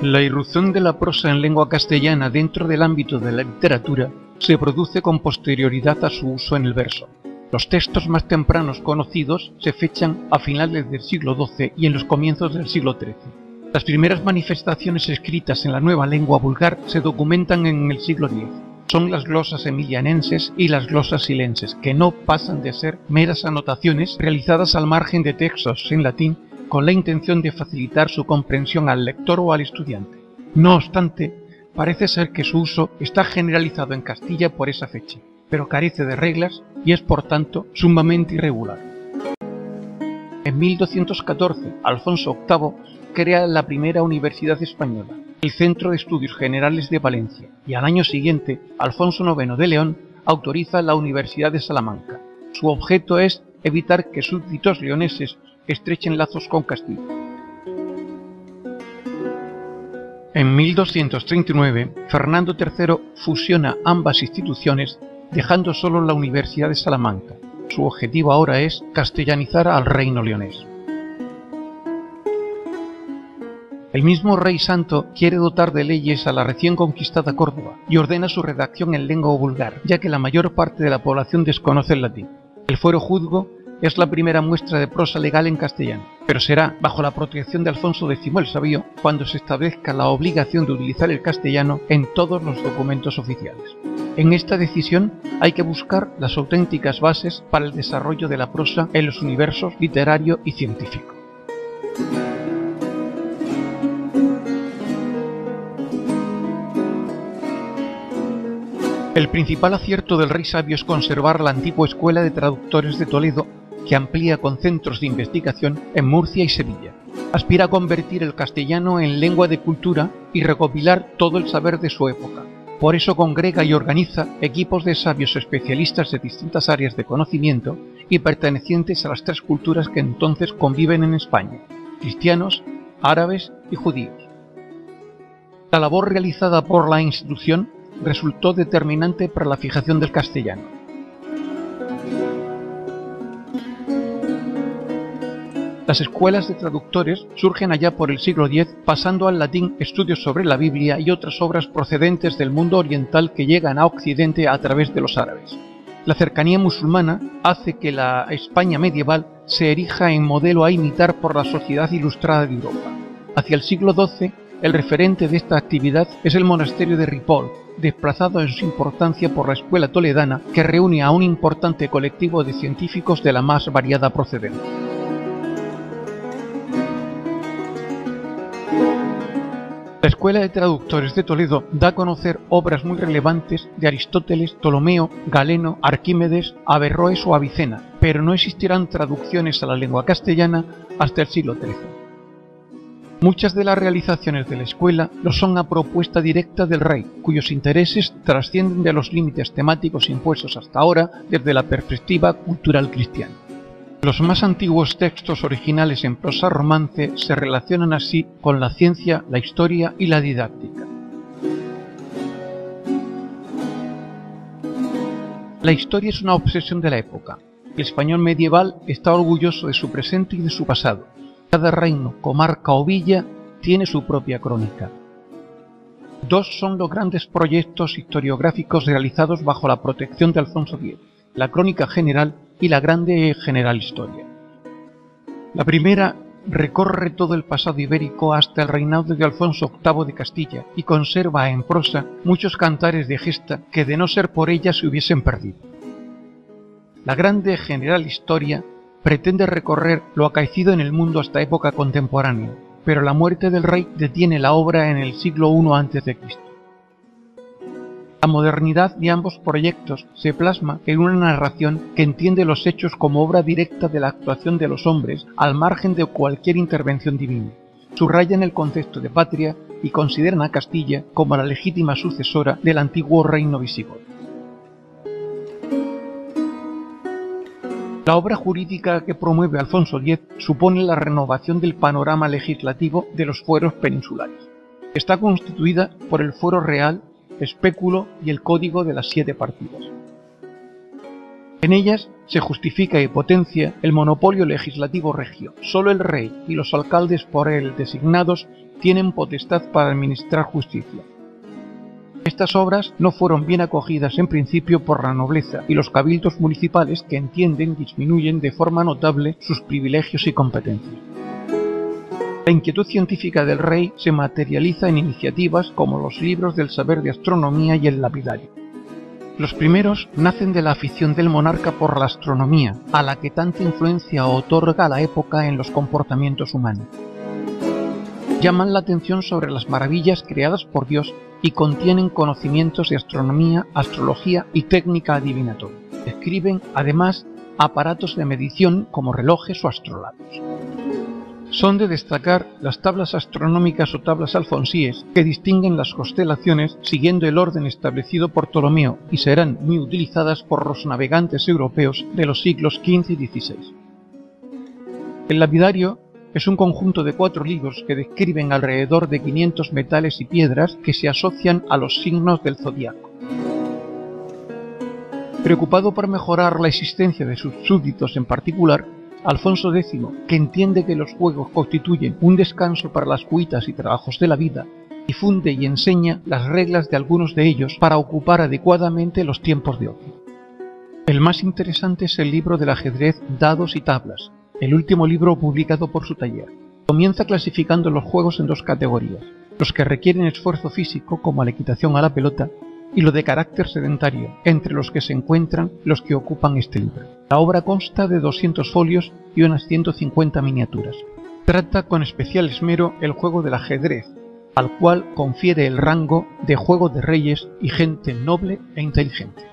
La irrupción de la prosa en lengua castellana dentro del ámbito de la literatura se produce con posterioridad a su uso en el verso. Los textos más tempranos conocidos se fechan a finales del siglo XII y en los comienzos del siglo XIII. Las primeras manifestaciones escritas en la nueva lengua vulgar se documentan en el siglo X. Son las glosas emilianenses y las glosas silenses, que no pasan de ser meras anotaciones realizadas al margen de textos en latín con la intención de facilitar su comprensión al lector o al estudiante. No obstante, parece ser que su uso está generalizado en Castilla por esa fecha, pero carece de reglas y es por tanto sumamente irregular. En 1214, Alfonso VIII crea la primera universidad española, el Centro de Estudios Generales de Valencia, y al año siguiente, Alfonso IX de León autoriza la Universidad de Salamanca. Su objeto es evitar que súbditos leoneses estrechen lazos con Castilla. En 1239, Fernando III fusiona ambas instituciones, dejando solo la Universidad de Salamanca. Su objetivo ahora es castellanizar al reino leonés. El mismo Rey Santo quiere dotar de leyes a la recién conquistada Córdoba y ordena su redacción en lengua vulgar, ya que la mayor parte de la población desconoce el latín. El Fuero Juzgo es la primera muestra de prosa legal en castellano, pero será bajo la protección de Alfonso X el Sabio cuando se establezca la obligación de utilizar el castellano en todos los documentos oficiales. En esta decisión hay que buscar las auténticas bases para el desarrollo de la prosa en los universos literario y científico. El principal acierto del Rey Sabio es conservar la antigua Escuela de Traductores de Toledo, que amplía con centros de investigación en Murcia y Sevilla. Aspira a convertir el castellano en lengua de cultura y recopilar todo el saber de su época. Por eso congrega y organiza equipos de sabios especialistas de distintas áreas de conocimiento y pertenecientes a las tres culturas que entonces conviven en España: cristianos, árabes y judíos. La labor realizada por la institución resultó determinante para la fijación del castellano. Las escuelas de traductores surgen allá por el siglo X, pasando al latín estudios sobre la Biblia y otras obras procedentes del mundo oriental que llegan a Occidente a través de los árabes. La cercanía musulmana hace que la España medieval se erija en modelo a imitar por la sociedad ilustrada de Europa. Hacia el siglo XII, el referente de esta actividad es el monasterio de Ripoll, desplazado en su importancia por la escuela toledana, que reúne a un importante colectivo de científicos de la más variada procedencia. La Escuela de Traductores de Toledo da a conocer obras muy relevantes de Aristóteles, Ptolomeo, Galeno, Arquímedes, Averroes o Avicena, pero no existirán traducciones a la lengua castellana hasta el siglo XIII. Muchas de las realizaciones de la escuela lo son a propuesta directa del rey, cuyos intereses trascienden de los límites temáticos impuestos hasta ahora desde la perspectiva cultural cristiana. Los más antiguos textos originales en prosa romance se relacionan así con la ciencia, la historia y la didáctica. La historia es una obsesión de la época. El español medieval está orgulloso de su presente y de su pasado. Cada reino, comarca o villa tiene su propia crónica. Dos son los grandes proyectos historiográficos realizados bajo la protección de Alfonso X: la Crónica General y la Grande General Historia. La primera recorre todo el pasado ibérico hasta el reinado de Alfonso VIII de Castilla y conserva en prosa muchos cantares de gesta que de no ser por ella se hubiesen perdido. La Grande General Historia pretende recorrer lo acaecido en el mundo hasta época contemporánea, pero la muerte del rey detiene la obra en el siglo I a.C. La modernidad de ambos proyectos se plasma en una narración que entiende los hechos como obra directa de la actuación de los hombres al margen de cualquier intervención divina. Subrayan el concepto de patria y consideran a Castilla como la legítima sucesora del antiguo reino visigodo. La obra jurídica que promueve Alfonso X supone la renovación del panorama legislativo de los fueros peninsulares. Está constituida por el fuero real, espéculo y el código de las 7 partidas. En ellas se justifica y potencia el monopolio legislativo regio. Solo el rey y los alcaldes por él designados tienen potestad para administrar justicia. Estas obras no fueron bien acogidas en principio por la nobleza y los cabildos municipales, que entienden disminuyen de forma notable sus privilegios y competencias. La inquietud científica del rey se materializa en iniciativas como los libros del saber de astronomía y el lapidario. Los primeros nacen de la afición del monarca por la astronomía, a la que tanta influencia otorga la época en los comportamientos humanos. Llaman la atención sobre las maravillas creadas por Dios y contienen conocimientos de astronomía, astrología y técnica adivinatoria. Describen, además, aparatos de medición como relojes o astrolabios. Son de destacar las tablas astronómicas o tablas alfonsíes, que distinguen las constelaciones siguiendo el orden establecido por Ptolomeo y serán muy utilizadas por los navegantes europeos de los siglos XV y XVI. El lapidario es un conjunto de 4 libros que describen alrededor de 500 metales y piedras que se asocian a los signos del zodiaco. Preocupado por mejorar la existencia de sus súbditos en particular, Alfonso X, que entiende que los juegos constituyen un descanso para las cuitas y trabajos de la vida, difunde y enseña las reglas de algunos de ellos para ocupar adecuadamente los tiempos de ocio. El más interesante es el libro del ajedrez Dados y Tablas, el último libro publicado por su taller. Comienza clasificando los juegos en 2 categorías: los que requieren esfuerzo físico, como la equitación a la pelota, y lo de carácter sedentario, entre los que se encuentran los que ocupan este libro. La obra consta de 200 folios y unas 150 miniaturas. Trata con especial esmero el juego del ajedrez, al cual confiere el rango de juego de reyes y gente noble e inteligente.